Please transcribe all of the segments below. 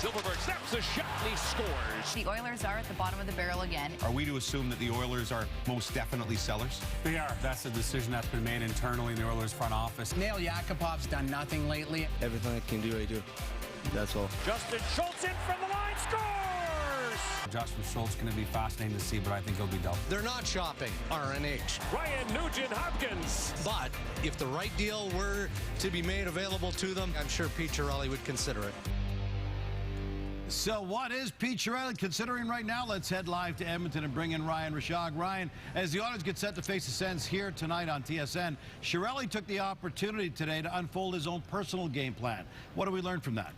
Silverberg snaps a shot and he scores. The Oilers are at the bottom of the barrel again. Are we to assume that the Oilers are most definitely sellers? They are. That's a decision that's been made internally in the Oilers front office. Nail Yakupov's done nothing lately. Everything I can do, I do. That's all. Justin Schultz in from the line, scores! Justin Schultz going to be fascinating to see, but I think he'll be dealt. They're not shopping RNH. Ryan Nugent-Hopkins. But if the right deal were to be made available to them, I'm sure Pete Chiarelli would consider it. So what is Pete Chiarelli considering right now? Let's head live to Edmonton and bring in Ryan Rishaug. Ryan, as the Oilers get set to face the Sens here tonight on TSN, Chiarelli took the opportunity today to unfold his own personal game plan. What do we learn from that?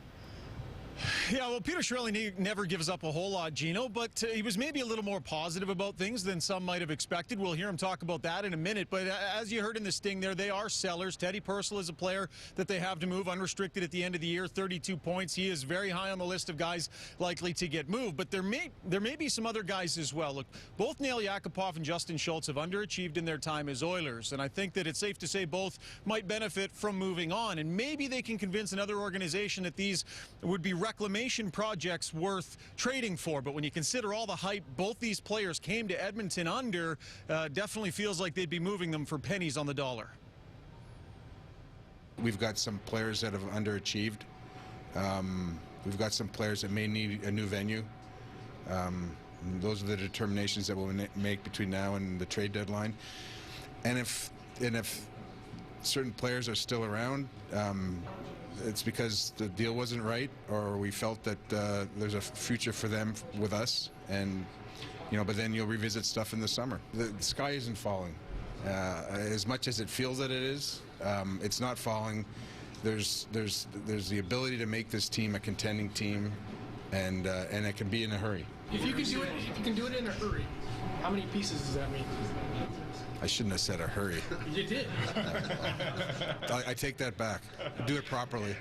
Yeah, well, Peter Chiarelli never gives up a whole lot, Gino, but he was maybe a little more positive about things than some might have expected. We'll hear him talk about that in a minute, but as you heard in the sting there, they are sellers. Teddy Purcell is a player that they have to move unrestricted at the end of the year, 32 points. He is very high on the list of guys likely to get moved, but there may be some other guys as well. Look, both Nail Yakupov and Justin Schultz have underachieved in their time as Oilers, and I think that it's safe to say both might benefit from moving on, and maybe they can convince another organization that these would be reclamation projects worth trading for. But when you consider all the hype both these players came to Edmonton under, definitely feels like they'd be moving them for pennies on the dollar. We've got some players that have underachieved. We've got some players that may need a new venue. Those are the determinations that we'll make between now and the trade deadline. And if certain players are still around, it's because the deal wasn't right, or we felt that there's a future for them with us, and but then you'll revisit stuff in the summer. The sky isn't falling. As much as it feels that it is, it's not falling. There's the ability to make this team a contending team, and it can be in a hurry. If you can do it in a hurry, how many pieces does that mean? I shouldn't have said a hurry. You did. I take that back. Do it properly.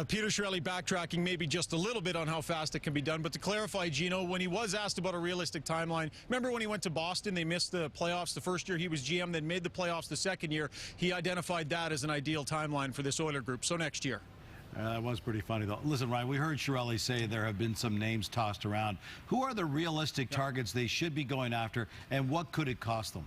Peter Chiarelli backtracking maybe just a little bit on how fast it can be done. But to clarify, Gino, when he was asked about a realistic timeline, remember when he went to Boston, they missed the playoffs the first year he was GM, then made the playoffs the second year. He identified that as an ideal timeline for this Oiler group. So next year. That was pretty funny, though. Listen, Ryan, we heard Chiarelli say there have been some names tossed around. Who are the realistic targets they should be going after, and what could it cost them?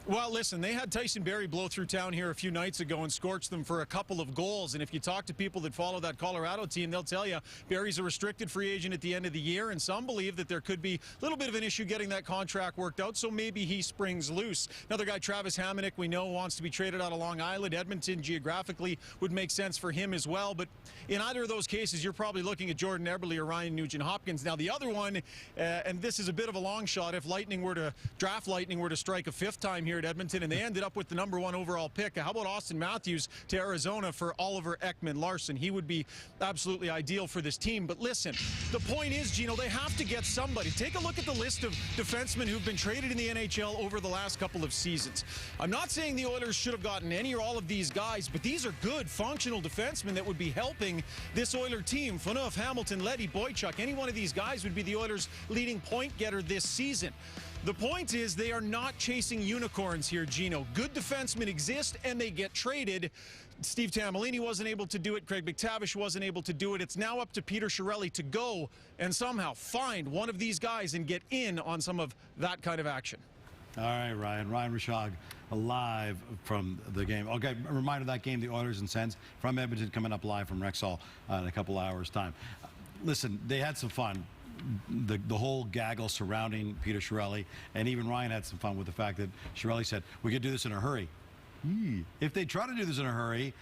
Well, listen, they had Tyson Barrie blow through town here a few nights ago and scorch them for a couple of goals. And if you talk to people that follow that Colorado team, they'll tell you Barrie's a restricted free agent at the end of the year, and some believe that there could be a little bit of an issue getting that contract worked out, so maybe he springs loose. Another guy, Travis Hamonic, we know wants to be traded out of Long Island. Edmonton, geographically, would make sense for him as well. But in either of those cases, you're probably looking at Jordan Eberle or Ryan Nugent-Hopkins. Now, the other one, and this is a bit of a long shot, if draft Lightning were to strike a fifth time here at Edmonton, and they ended up with the #1 overall pick. How about Austin Matthews to Arizona for Oliver Ekman-Larsson? He would be absolutely ideal for this team. But listen, the point is, Gino, they have to get somebody. Take a look at the list of defensemen who've been traded in the NHL over the last couple of seasons. I'm not saying the Oilers should have gotten any or all of these guys, but these are good, functional defensemen that would be helping this Oiler team. Phaneuf, Hamilton, Leddy, Boychuk, any one of these guys would be the Oilers' leading point getter this season. The point is they are not chasing unicorns here, Gino. Good defensemen exist, and they get traded. Steve Tamalini wasn't able to do it. Craig McTavish wasn't able to do it. It's now up to Peter Chiarelli to go and somehow find one of these guys and get in on some of that kind of action. All right, Ryan. Ryan Rishaug live from the game. Okay, a reminder of that game, the Oilers and Sens from Edmonton, coming up live from Rexall in a couple hours' time. Listen, they had some fun. The whole gaggle surrounding Peter Chiarelli, and even Ryan had some fun with the fact that Chiarelli said, we could do this in a hurry. If they try to do this in a hurry,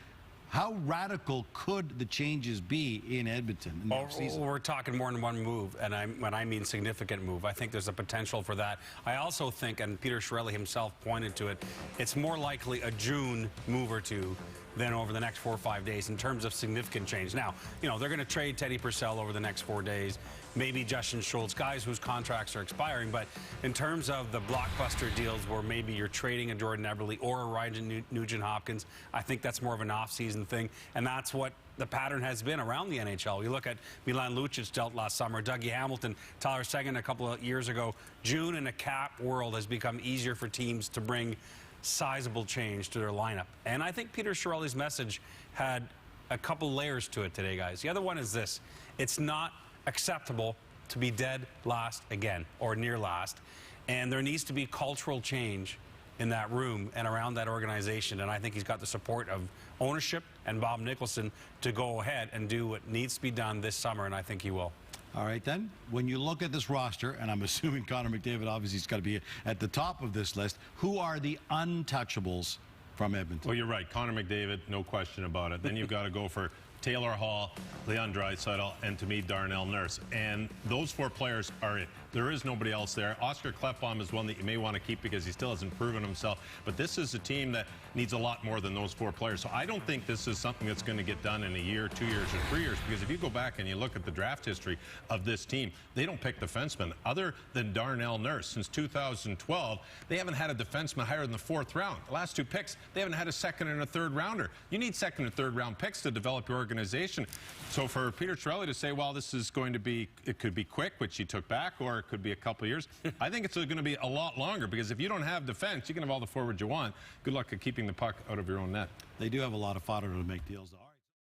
how radical could the changes be in Edmonton in the offseason? We're talking more than one move, and when I mean significant move, I think there's a potential for that. I also think, and Peter Chiarelli himself pointed to it, it's more likely a June move or two than over the next 4 or 5 days in terms of significant change. Now, they're going to trade Teddy Purcell over the next 4 days, maybe Justin Schultz, guys whose contracts are expiring, but in terms of the blockbuster deals where maybe you're trading a Jordan Eberle or a Ryan Nugent-Hopkins, I think that's more of an off-season thing, and that's what the pattern has been around the NHL. You look at Milan Lucic dealt last summer, Dougie Hamilton, Tyler Seguin a couple of years ago. June in a cap world has become easier for teams to bring sizable change to their lineup. And I think Peter Chiarelli's message had a couple layers to it today, guys. The other one is this. It's not acceptable to be dead last again or near last. And there needs to be cultural change in that room and around that organization. And I think he's got the support of ownership and Bob Nicholson to go ahead and do what needs to be done this summer, and I think he will. All right, then, when you look at this roster, and I'm assuming Connor McDavid obviously has got to be at the top of this list, who are the untouchables from Edmonton? Well, you're right. Connor McDavid, no question about it. Then you've got to go for Taylor Hall, Leon Draisaitl, and to me, Darnell Nurse. And those four players are it. There is nobody else there. Oscar Klefbom is one that you may want to keep because he still hasn't proven himself. But this is a team that needs a lot more than those four players. So I don't think this is something that's going to get done in a year, 2 years, or 3 years. Because if you go back and you look at the draft history of this team, they don't pick defensemen. Other than Darnell Nurse, since 2012, they haven't had a defenseman higher than the 4th round. The last 2 picks, they haven't had a 2nd and a 3rd rounder. You need 2nd and 3rd round picks to develop your organization. So for Peter Chiarelli to say, well, this is going to be, it could be quick, which he took back, or it could be a couple of years, I think it's going to be a lot longer, because if you don't have defense, you can have all the forwards you want. Good luck at keeping the puck out of your own net. They do have a lot of fodder to make deals, though.